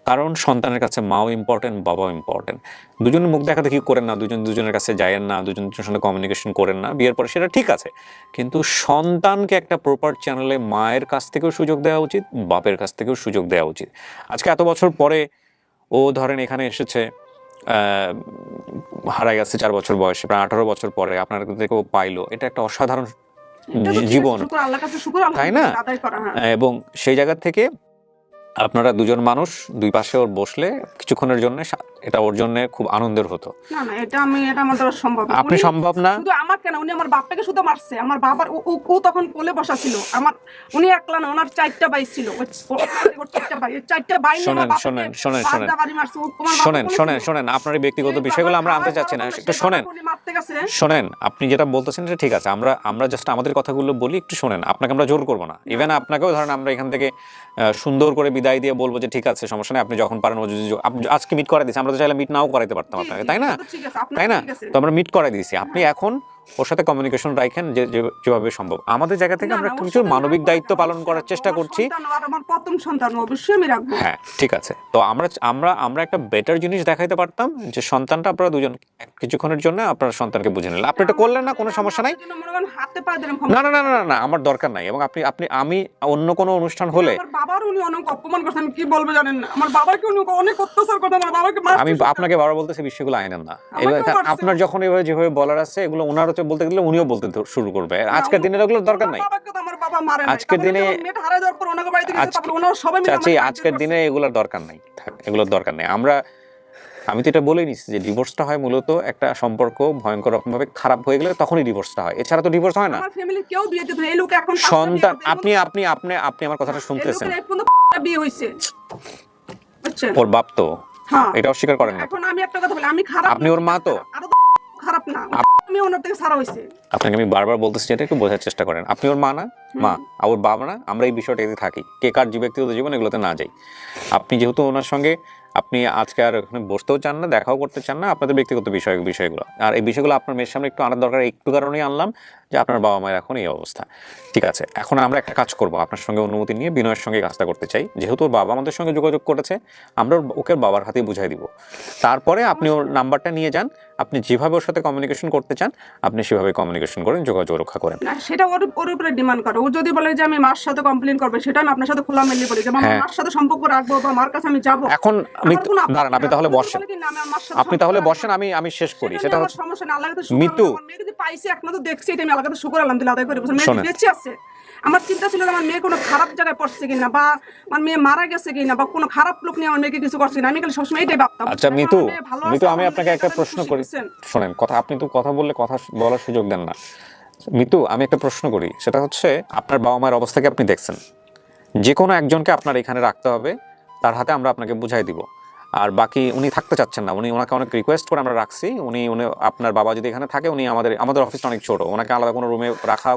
কারণ সন্তানের কাছে মাও ইম্পর্টেন্ট, বাবাও ইম্পর্টেন্ট। দুজনের মুখ দেখা দেখি করেন না, দুজনের কাছে যায়েন না, দুজনের সঙ্গে কমিউনিকেশন করেন না বিয়ের পরে, সেটা ঠিক আছে, কিন্তু সন্তানকে একটা প্রপার চ্যানেলে মায়ের কাছ থেকেও সুযোগ দেওয়া উচিত, বাপের কাছ থেকেও সুযোগ দেওয়া উচিত। আজকে এত বছর পরে ও ধরেন এখানে এসেছে, হারাই গেছে 4 বছর বয়সে, প্রায় 18 বছর পরে আপনার থেকে ও পাইলো, এটা একটা অসাধারণ জীবন, তাই না? এবং সেই জায়গা থেকে আপনারা দুজন মানুষ দুই পাশে ওর বসলে কিছুক্ষণের জন্য এটা ওর জন্য খুব আনন্দের হতো। না না, এটা আমার দ্বারা সম্ভব না। আপনি সম্ভব না, শুধু আমার কেন, উনি আমার বাপটাকে শুধু মারছে, আমার বাবার ও তখন কোলে বসা ছিল, আমার উনি একলা না, ওনার 4টা ভাই ছিল, ওই 4টা ভাই, 4টা ভাই নিয়ে আমার বাপকে বাড়ি মারছে। শোনেন, আপনার এই ব্যক্তিগত বিষয়গুলো আমরা আনতে চাচ্ছি না, একটু শোনেন, আপনি যেটা বলতেছেন এটা ঠিক আছে, আমরা জাস্ট আমাদের কথাগুলো বলি, একটু শোনেন, আপনাকে আমরা জোর করবো না, ইভেন আপনাকেও ধরেন আমরা এখান থেকে সুন্দর করে বিদায় দিয়ে বলবো যে ঠিক আছে সমস্যা নেই, আপনি যখন পারেন, ও যদি আজকে মিট করে দিয়েছি, আমরা তো চাইলে মিট নাও করাইতে পারতাম আপনাকে, তাই না? তো আমরা মিট করে দিয়েছি, আপনি এখন ওর সাথে কমিউনিকেশন রাখেন যেভাবে সম্ভব। আমাদের জায়গা থেকে আমরা কিছু মানবিক দায়িত্ব পালন করার চেষ্টা করছি। হ্যাঁ, ঠিক আছে, তো আমরা একটা বেটার জিনিস দেখাইতে পারতাম, যে সন্তানটা আপনারা দুজন কিছুক্ষণের জন্য আপনার সন্তানকে বুঝে নিলেন, আপনি এটা করলেন না, কোনো সমস্যা নাই, না না না না না, আমার দরকার নাই। এবং আমি অন্য কোনো অনুষ্ঠান হলে আমি আপনাকে বারবার বলতেছি বিষয়গুলো আইনেন না, আপনার যখন এভাবে যেভাবে বলার আছে এগুলো ওনার হচ্ছে বলতে গেলে উনিও বলতে শুরু করবে, আজকের দিনে এগুলোর দরকার নাই, আজকের দিনে চাচি আজকের দিনে এগুলোর দরকার নাই, এগুলোর দরকার নেই। আমি তো এটা বলেই নিচ্ছি যে ডিভোর্সটা হয় মূলত একটা সম্পর্ক ভয়ঙ্কর রকম ভাবে খারাপ হয়ে গেলে তখনই ডিভোর্সটা হয়, এছাড়া তো ডিভোর্স হয় না। সন্তান আপনি আমার কথাটা শুনতেছেন, ওর বাপ তো এটা অস্বীকার করেন না, আপনি ওর মা তো খারাপ না, আমি ওনার থেকে ছাড়া হইছে। আপনাকে আমি বারবার বলতেছি, এটা একটু বোঝার চেষ্টা করেন, আপনি ওর মা না, মা আর ওর বাবা না, আমরা এই বিষয়টাতে থাকি, কে কার ব্যক্তিগত জীবন এগুলোতে না যাই। আপনি যেহেতু ওনার সঙ্গে আপনি আজকে আর ওখানে বসতেও চান না, দেখাও করতে চান না, আপনাদের ব্যক্তিগত বিষয়গুলো, আর এই বিষয়গুলো আপনার মেয়ের সামনে একটু আনার দরকার, একটু কারণেই আনলাম যে আপনার বাবা মায়ের এখন এই অবস্থা। ঠিক আছে, এখন আমরা একটা কাজ করব, আপনার সঙ্গে অনুমতি নিয়ে বিনয়ের সঙ্গে কাজটা করতে চাই, যেহেতু ওর বাবা আমাদের সঙ্গে যোগাযোগ করেছে, আমরা ওকে বাবার হাতেই বুঝাই দিব, তারপরে আপনি ওর নাম্বারটা নিয়ে যান, আপনি যেভাবে ওর সাথে কমিউনিকেশন করতে চান আপনি সেভাবে কমিউনিকেশন করেন, যোগাযোগ রক্ষা করেন। না, সেটা ওর উপরে ডিমান্ড করে, ও যদি বলে যে আমি মার সাথে কমপ্লেইন করব, সেটা আমি আপনার সাথে খোলামেলা বলি যে মার সাথে সম্পর্ক রাখবো বা মার কাছে আমি যাব। এখন আমি দাঁড়ান, আপনি তাহলে বসেন, আমি শেষ করি। সেটা হচ্ছে সমস্যা না, আল্লাহর কাছে মিতু মেয়ে যদি পাইছে, একমাত্র দেখছি, এটা আমি আল্লাহর কাছে শুকর আলহামদুলিল্লাহ আদায় করি, মেয়ে বেঁচে আছে, আমার চিন্তা ছিল যে আমার মেয়ে কোনো খারাপ জায়গায় পড়ছে কিনা, বা আমার মেয়ে মারা গেছে কিনা, বা কোনো খারাপ লোক নিয়ে আমার মেয়েকে কিছু করছে কিনা, আমি খালি সবসময় এটাই ভাবতাম। আচ্ছা এখন মিতু, আমার মেয়ে ভালো আছে, মিতু আমি আমার আপনাকে একটা মেয়ে প্রশ্ন খুশি করি, হয়েছেন। শোনেন কথা, আপনি তো কথা বললে কথা বলার সুযোগ দেন না। মিতু আমি একটা প্রশ্ন করি, সেটা হচ্ছে আপনার বাবা মায়ের অবস্থাকে আপনি দেখছেন, যে কোনো একজনকে আপনার এখানে রাখতে হবে, তার হাতে আমরা আপনাকে বুঝাই দিব। আর বাকি উনি থাকতে চাচ্ছেন না, ওনাকে অনেক রিকোয়েস্ট করে আমরা রাখছি। উনি আপনার বাবা যদি এখানে থাকে, উনি আমাদের অফিসটা অনেক ছোট, ওনাকে আলাদা কোনো রুমে রাখা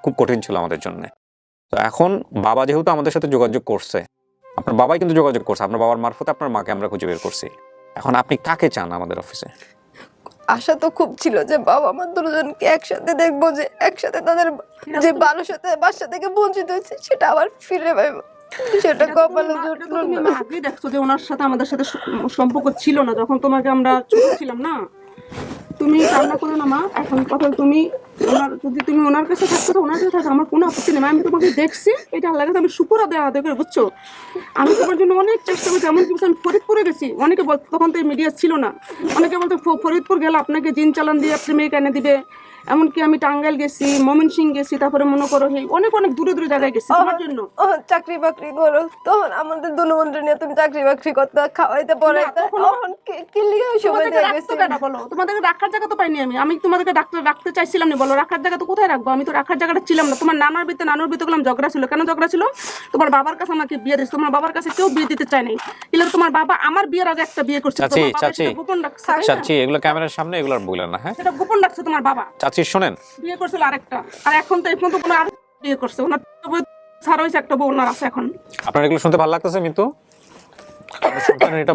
খুব কঠিন ছিল আমাদের জন্য। তো এখন বাবা যেহেতু আমাদের সাথে যোগাযোগ করছে, আপনার বাবাই কিন্তু যোগাযোগ করছে, আপনার বাবার মারফতে আপনার মাকে আমরা খুঁজে বের করছি। এখন আপনি কাকে চান আমাদের অফিসে? আশা তো খুব ছিল যে বাবা মা দুজনকে একসাথে দেখবো, যে একসাথে তাদের যে ভালোর সাথে বাচ্চা থেকে বঞ্চিত হয়েছে সেটা আবার ফিরে পাইবো, সেটা কপালে জুটলো তুমি না। আগেই দেখছো যে ওনার সাথে আমাদের সাথে সম্পর্ক ছিল না, যখন তোমাকে আমরা ছোট ছিলাম না। তুমি কান্না করো না মা, এখন কথা তুমি যদি তুমি ওনার কাছে থাকতো তো ওনার কাছে থাকো, আমার কোনো আপত্তি নেই। আমি তোমাকে দেখছি, এটা আল্লাহর কাছে আমি শুকর আদায় আদায় করে, বুঝছো? আমি তোমার জন্য অনেক চেষ্টা করছি, এমনকি আমি ফরিদপুরে গেছি। অনেকে বলতো, তখন তো মিডিয়া ছিল না, অনেকে বলতো ফরিদপুর গেলে আপনাকে জিন চালান দিয়ে আপনি মেয়েকে এনে দিবে। এমনকি আমি টাঙ্গাইল গেছি, ময়মনসিংহ গেছি, তারপরে মনে করো অনেক অনেক দূরে দূরে জায়গায় গেছি তোমার জন্য। চাকরি বাকরি করো, তখন আমাদের দুনবন্ধু নিয়ে তুমি চাকরি বাকরি করতে, খাওয়াইতে পড়াইতে, তখন কি লিগে সময় তোমাদেরকে দিয়ে রাখতো গেছি। কেন বলো? তোমাদেরকে রাখার জায়গা তো পাইনি আমি তোমাদেরকে রাখতে চাইছিলাম না, বলো রাখার জায়গা তো কোথায় রাখবো? আমি তো রাখার জায়গাটা ছিলাম না। তোমার নানুর ভিতরে গেলাম, ঝগড়া ছিল। কেন ঝগড়া ছিল? তোমার বাবার কাছে আমাকে বিয়ে দিচ্ছে, তোমার বাবার কাছে কেউ বিয়ে দিতে চায় নাই, কিন্তু তোমার বাবা আমার বিয়ের আগে একটা বিয়ে করছে। চাচি, তোমার বাবা চাচি, সেটা গোপন রাখছে, তাই না? চাচি এগুলো ক্যামেরার সামনে এগুলো আর বললেন না, হ্যাঁ? সেটা গোপন রাখছে তোমার বাবা। চাচি শোনেন, বিয়ে করছিল আরেকটা, আর এখন তো কোনো আর বিয়ে করছে, ওনার ছাড়া হয়েছে একটা বউ, ওনার আছে এখন। আপনার এগুলো শুনতে ভালো লাগতেছে মিতু? আপনার সন্তানের এটা